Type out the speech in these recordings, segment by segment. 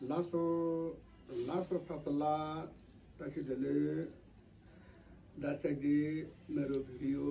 लासो लासो फपला तकिजले दर्शकजी मेरो भिडियो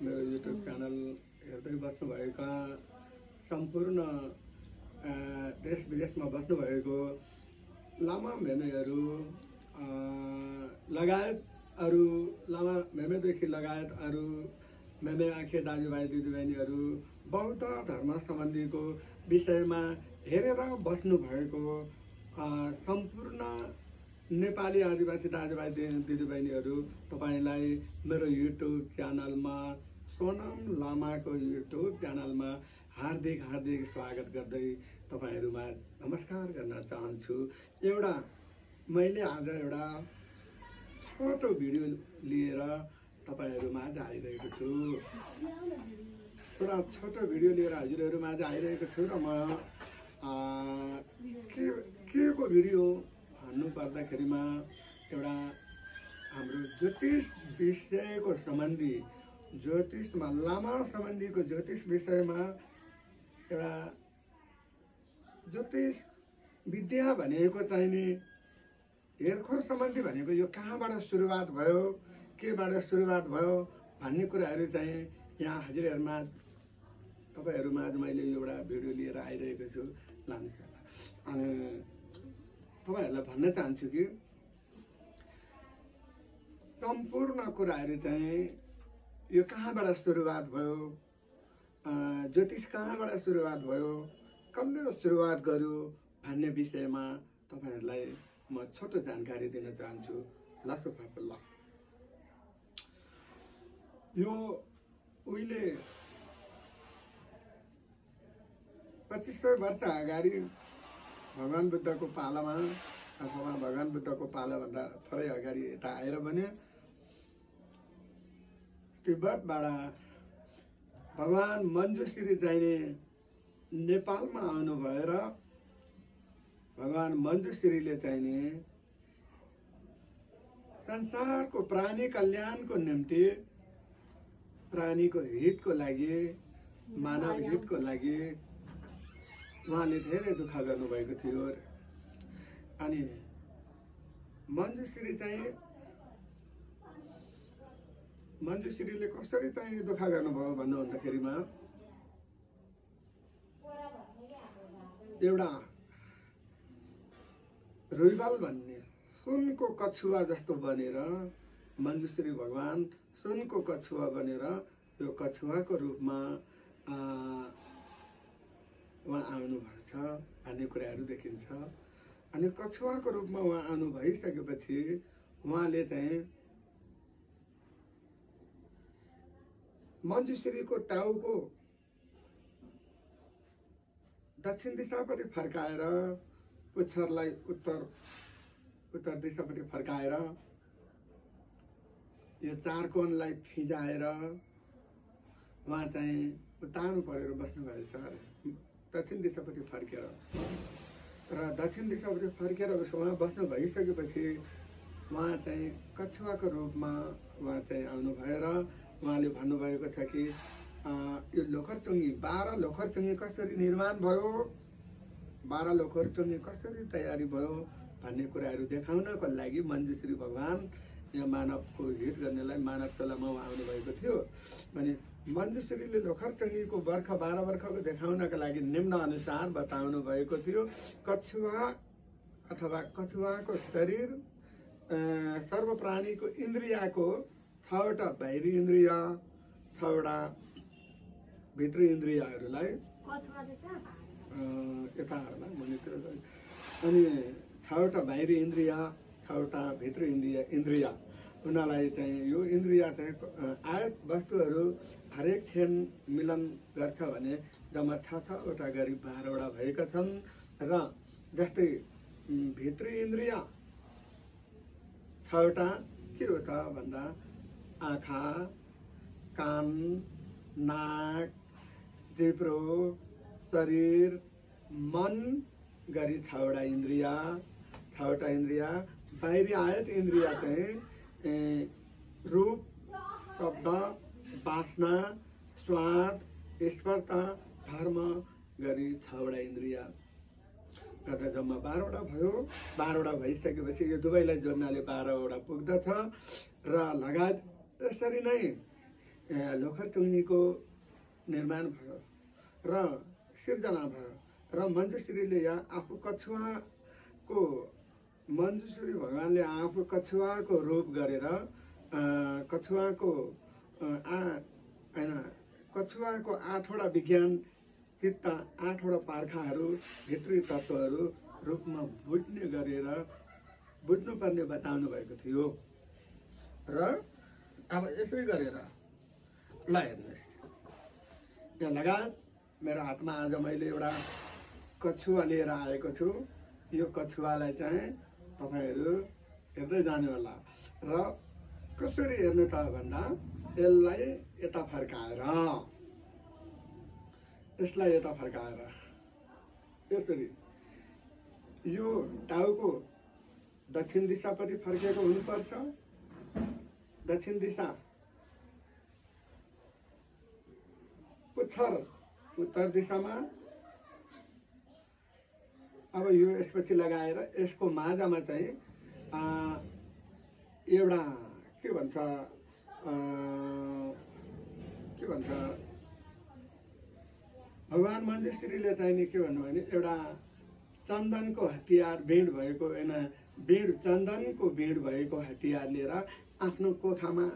मेरो युट्युब च्यानल हेर्दै बस्नुभएका सम्पूर्ण देश विदेशमा बस्नुभएको लामा मेमेहरू लगायत अरू लामा मेमेदेखि लगायत अरू मेमे आखे दाजुभाइ दिदीबहिनीहरू बौद्ध धर्म सम्बन्धीको विषयमा हेरेर बस्नुभएको सम्पूर्ण नेपाली आदिवासी दाजुभाइ दिदीबहिनीहरू तपाईलाई मेरो युट्युब च्यानलमा सोनाम लामाको युट्युब च्यानलमा हार्दिक स्वागत गर्दै तपाईहरुमा नमस्कार गर्न चाहन्छु। मैले आज एउटा छोटो भिडियो लिएर तपाईहरुमाझ आइरहेको छु। एउटा छोटो भिडियो लिएर हजुरहरुमाझ आइरहेको छु र म के को भिडियो भन्नु पर्दाखेरिमा एउटा हाम्रो ज्योतिष विषयको सम्बन्धी ज्योतिषमा लामा सम्बन्धीको ज्योतिष विषयमा एउटा ज्योतिष विद्या भनेको चाहिँ नि हेरखोर सम्बन्धी भनेको यो कहाँबाट सुरुवात भयो केबाट सुरुवात भयो भन्ने कुराहरू चाहिँ यहाँ हजुरहरुमा तपाईहरुमा मैले एउटा भिडियो लिएर आइरहेको छु। अनि तपाईहरुलाई भन्न चाहन्छु कि सम्पूर्ण कुराहरू चाहिँ यो कहाँबाट सुरुवात भयो, ज्योतिष कहाँबाट सुरुवात भयो, कसले सुरुवात गर्यो भन्ने विषयमा तपाईहरुलाई म छोटो जानकारी दिन चाहन्छु। ल यो उहिले 2500 वर्ष अगाडि भगवान बुद्धको पालामा अथवा भगवान बुद्धको पालाभन्दा थोरै अगाडि यता आएर भने तिब्बतबाट भगवान मञ्जुश्री चाहिने नेपालमा आउनु भएर भगवान मञ्जुश्रीले चाहिने संसारको प्राणी कल्याणको निम्ति प्राणीको हितको लागि मानव हितको लागि उहाँले धेरै दुःख गर्नुभएको थियो। अनि मञ्जुश्रीले कसरी चाहिँ दुःख गर्नुभयो भन्नुभन्दाखेरिमा एउटा रुइबाल भन्ने सुनको कछुवा जस्तो बनेर मञ्जुश्री भगवान सुनको कछुवा बनेर यो कछुवाको रूपमा उहाँ आउनुभएको छ भन्ने कुराहरू देखिन्छ। अनि कछुवाको रूपमा उहाँ आउनु भइसकेपछि उहाँले चाहिँ मञ्जुश्रीको टाउको दक्षिण दिशापट्टि फर्काएर पुच्छरलाई उत्तर दिशापट्टि फर्काएर यो चार कोणलाई फिजाएर उहाँ चाहिँ उतानु परेर बस्नुभएछ दक्षिण दिशापट्टि फर्केर। र दक्षिण दिशापट्टि फर्केर उहाँ बस्नु भइसकेपछि उहाँ चाहिँ कछुवाको रूपमा उहाँ चाहिँ आउनु भएर उहाँले भन्नुभएको छ कि यो लोखरचुङ्गी 12 लोखरचुङ्गी कसरी निर्माण भयो, 12 लोखरचुङ्गी कसरी तयारी भयो भन्ने कुराहरू देखाउनको लागि मञ्जुश्री भगवान यहाँ मानवको हित गर्नलाई मानव तलमा आउनु भएको थियो। भने मञ्जुश्रीले लोखरचुङ्गीको वर्ष 12 वर्षको देखाउनका लागि निम्न अनुसार बताउनु भएको थियो। कछुवा अथवा कछुवाको शरीर सर्व प्राणीको इन्द्रियको 6वटा बाहिरी इन्द्रिय 6वटा भित्री इन्द्रियहरूलाई यता होला मनितिर अनि 6वटा बाहिरी इन्द्रिय 6वटा भित्री इन्द्रिय उनीहरूलाई चाहिँ यो इन्द्रिय चाहिँ आयत वस्तुहरू हरेक क्षण मिलन गर्छ भने जम्मा 6वटा गरी 12वटा भएका छन्। र जस्तै भित्री इन्द्रिय 6वटा के हो त भन्दा आँखा, कान, नाक, जिब्रो, शरीर, मन गरी 6वटा इन्द्रिय 6वटा इन्द्रिय। बाहिरी आयत इन्द्रिय चाहिँ रूप, शब्द, वासना, स्वाद, स्पर्श, धर्म गरी 6वटा इन्द्रिय। गर्दा जम्मा 12वटा भयो। 12वटा भइसकेपछि यो दुवैलाई जोड्नाले 12वटा पुग्दछ र लगायत यसरी नै लोखरचुङ्गीको निर्माण भयो र सिर्जना भयो र मञ्जुश्रीले यहाँ आफू कछुवाको मञ्जुश्री भगवानले आफू कछुवाको रूप गरेर कछुवाको होइन कछुवाको 8वटा विज्ञान चित्त 8वटा पार्खाहरू भित्री तत्त्वहरू रूपमा बुझ्ने गरेर बुझ्नुपर्ने बताउनु भएको थियो र अब यसै गरेर ल हेर्नुहोस् यहाँ लगायत मेरो हातमा आज मैले एउटा कछुवा लिएर आएको छु। यो कछुवालाई चाहिँ तपाईँहरू हेर्दै जानु होला र कसरी हेर्नु त भन्दा यसलाई यता फर्काएर यसरी यो टाउको दक्षिण दिशापट्टि फर्केको हुनुपर्छ। दक्षिण दिशा पुच्छर उत्तर दिशामा। अब यो यसपछि लगाएर यसको माझमा चाहिँ एउटा के भन्छ भगवान मञ्जुश्रीले चाहिँ नि के भन्नु भने एउटा चन्दनको हतियार बेड भएको होइन चन्दनको बेड भएको हतियार लिएर आफ्नो कोखामा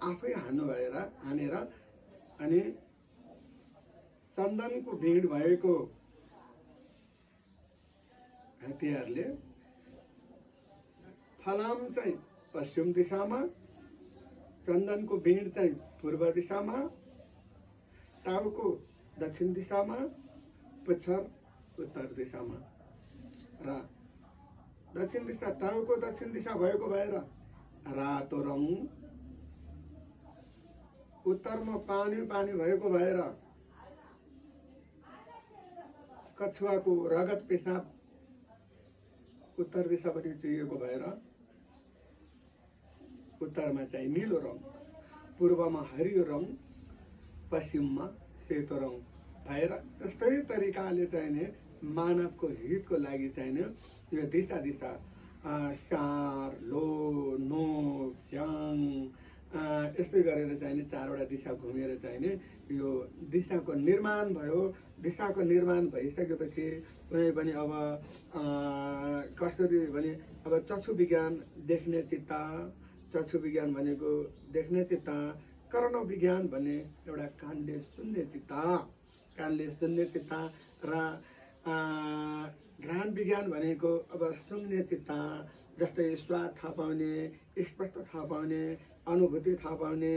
आफै हानेर अनि चन्दनको बेड भएको हतियारले फलाम चाहिँ पश्चिम दिशामा, चन्दनको बेड चाहिँ पूर्व दिशामा, टाउको दक्षिण दिशामा, पुच्छर उत्तर दिशामा र दक्षिण दिशा टाउको दक्षिण दिशा भएको भएर रातो रङ, उत्तरमा पानी भएको भएर कछुवाको रगत पेशाब उत्तर दिशापट्टि चुहिएको भएर उत्तरमा चाहिँ नीलो रङ, पूर्वमा हरियो रङ, पश्चिममा सेतो रङ भएर यस्तै तरिकाले चाहिँ मानवको हितको लागि चाहिँ यो दिशा सार लो नोक च्याङ यस्तै गरेर चाहिँ 4वटा दिशा घुमेर चाहिँ यो दिशाको निर्माण भयो। दिशाको निर्माण भइसकेपछि कुनै पनि अब कसरी भने अब चक्षु विज्ञान देख्ने चित्त, चक्षु विज्ञान भनेको देख्ने चित्त, कर्ण विज्ञान भन्ने एउटा कानले सुन्ने चित्त र घ्राण विज्ञान भनेको अब सुँघ्ने चित्त, जस्तै स्वाद थाहा पाउने, स्पष्ट थाहा पाउने, अनुभूति थाहा पाउने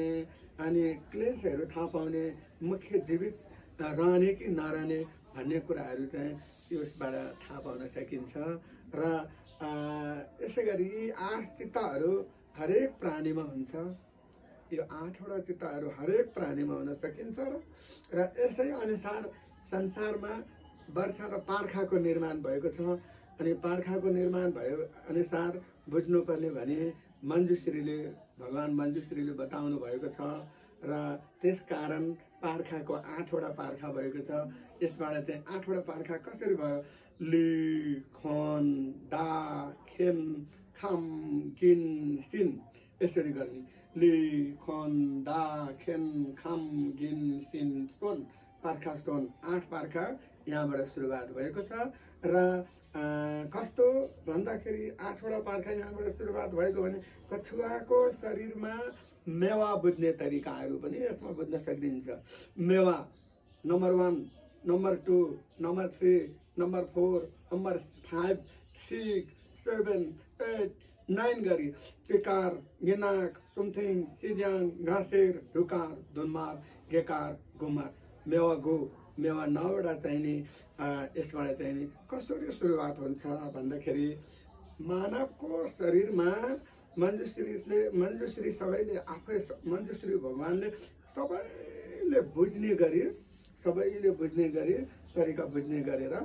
अनि क्लेशहरू थाहा पाउने, मुख्य जीवित रहने कि नरहने भन्ने कुराहरू चाहिँ यसबाट थाहा पाउन सकिन्छ र यसै गरी यी 8 चित्तहरू हरेक प्राणीमा हुन्छ। यो 8वटा चित्तहरू हरेक प्राणीमा हुन सकिन्छ र यसै अनुसार संसारमा वर्षा र पार्खाको निर्माण भएको छ। अनि पार्खाको निर्माण भयो अनुसार बुझ्नुपर्ने भने भगवान मञ्जुश्रीले बताउनु भएको छ र त्यसकारण पार्खाको 8वटा पार्खा भएको छ। यसबाट चाहिँ 8वटा पार्खा कसरी भयो? लि खन दा खेम खम किन सिन यसरी गर्ने। लि खन दा खेम खम गिन सिन सोन पार्खा सोन 8 पार्खा यहाँबाट सुरुवात भएको छ र कस्तो भन्दाखेरि 8वटा पार्खा यहाँबाट सुरुवात भएको भने कछुवाको शरीरमा मेवा बुझ्ने तरिकाहरू पनि यसमा बुझ्न सकिन्छ। मेवा number 1, number 2, number 3, number 4, number 5, 6, 7, 8, 9 गरी चिकार, गिनाक, सुम्थिङ, सिज्याङ, घाँसेर, ढुकार, धुनमार, गेकार, गुमार, मेवा गो, मेवा 9वटा चाहिँ नि यसबाट चाहिँ नि कसरी सुरुवात हुन्छ भन्दाखेरि मानवको शरीरमा मञ्जुश्री सबैले आफै मञ्जुश्री भगवानले सबैले बुझ्ने गरी तरिका बुझ्ने गरेर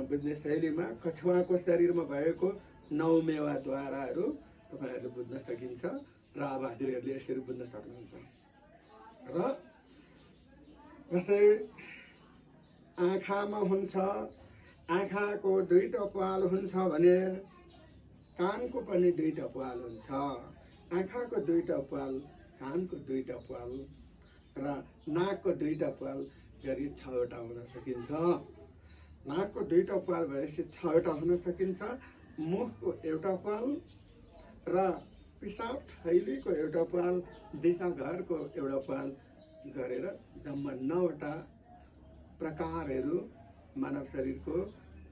बुझ्ने शैलीमा कछुवाको शरीरमा भएको 9 मेवाद्वाराहरू तपाईँहरूले बुझ्न सकिन्छ र अब हजुरहरूले यसरी बुझ्न सक्नुहुन्छ। र जस्तै आँखामा हुन्छ आँखाको दुईटा प्वाल हुन्छ भने कानको पनि दुईटा प्वाल हुन्छ। आँखाको दुईटा प्वाल, कानको दुईटा प्वाल र नाकको दुईटा प्वाल गरी 6वटा हुन सकिन्छ। नाकको दुईटा प्वाल भएपछि 6वटा हुन सकिन्छ। मुखको एउटा प्वाल र पिसाब थैलीको एउटा प्वाल, दिशाघरको एउटा प्वाल गरेर जम्मा 9वटा प्रकारहरू मानव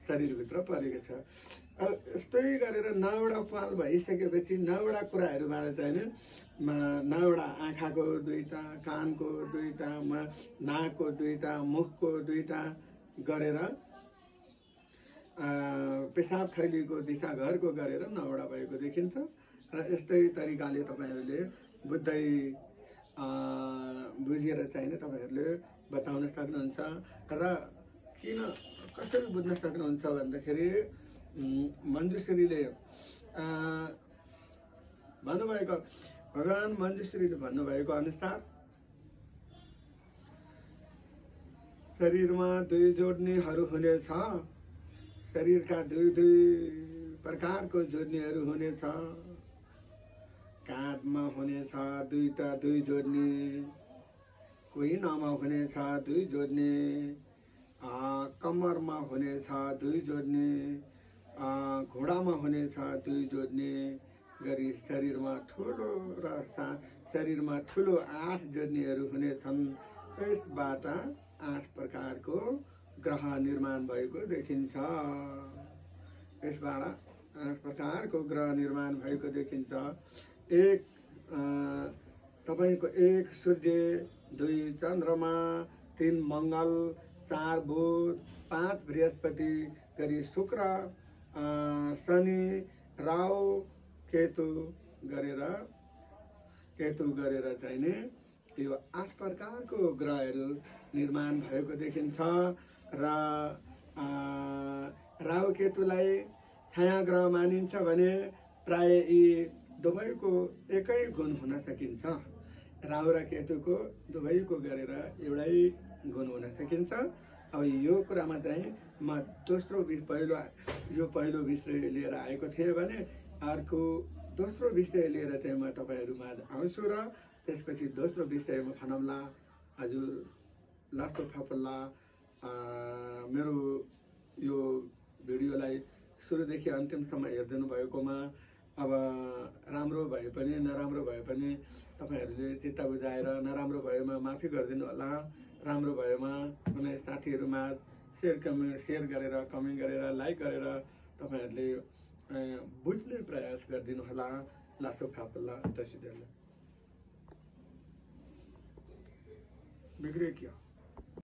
शरीरभित्र परेको छ। यस्तै गरेर 9वटा प्वाल भइसकेपछि 9वटा कुराहरूबाट चाहिँ 9वटा आँखाको दुईटा, कानको दुईटा, नाकको दुईटा, मुखको दुईटा गरेर पेसाब थैलीको दिशाघरको गरेर 9वटा भएको देखिन्छ। र यस्तै तरिकाले तपाईहरूले बुझेर चाहिँ तपाईहरूले बताउन सक्नुहुन्छ। र कसरी बुझ्न सक्नुहुन्छ भन्दाखेरि मञ्जुश्रीले भन्नुभएको, भगवान मञ्जुश्रीले भन्नुभएको अनुसार शरीरमा 2 जोड्नीहरू हुनेछ। शरीरका 2 प्रकारको जोड्नीहरू हुनेछ। काँधमा हुनेछ 2 जोड्नी, कुइनामा हुनेछ 2 जोड्नी, कम्मरमा हुनेछ 2 जोड्नी, घुँडामा हुनेछ 2 जोड्नी गरी शरीरमा ठुलो 8 जोड्नीहरू हुनेछन्। यसबाट 8 प्रकारको ग्रह निर्माण भएको देखिन्छ। यसबाट 8 प्रकारको ग्रह निर्माण भएको देखिन्छ। तपाईको 1 सूर्य, 2 चन्द्रमा, 3 मङ्गल, 4 बुध, 5 बृहस्पति गरी शुक्र, शनि, राहु, केतु गरेर चाहिँ यो 8 प्रकारको ग्रहहरू निर्माण भएको देखिन्छ। र राहु केतुलाई छाया ग्रह मानिन्छ भने प्राय यी दुवैको एकै गुण हुन सकिन्छ। राहु र केतुको दुवैको गरेर एउटै गुण हुन सकिन्छ। अब यो कुरामा चाहिँ म पहिलो विषय लिएर आएको थिएँ भने अर्को दोस्रो विषय लिएर चाहिँ म तपाईहरुमाझ आउँछु र त्यसपछि दोस्रो विषयमा फनमला हजुर लास्ट थपल्ला मेरो यो भिडियोलाई सुरुदेखि अन्तिमसम्म हेर्दिनु भएकोमा अब राम्रो भए पनि नराम्रो भए पनि तपाईहरुले चित्त बुझाएर नराम्रो भएमा माफी गरिदिनु होला। राम्रो भएमा कुनै साथीहरुमा शेयर गरेर कमेन्ट गरेर लाइक गरेर तपाईहरुले बुझ्ने प्रयास गरिदिनु होला। लासो फापल्ला तसिदेला बिग्रे क्या।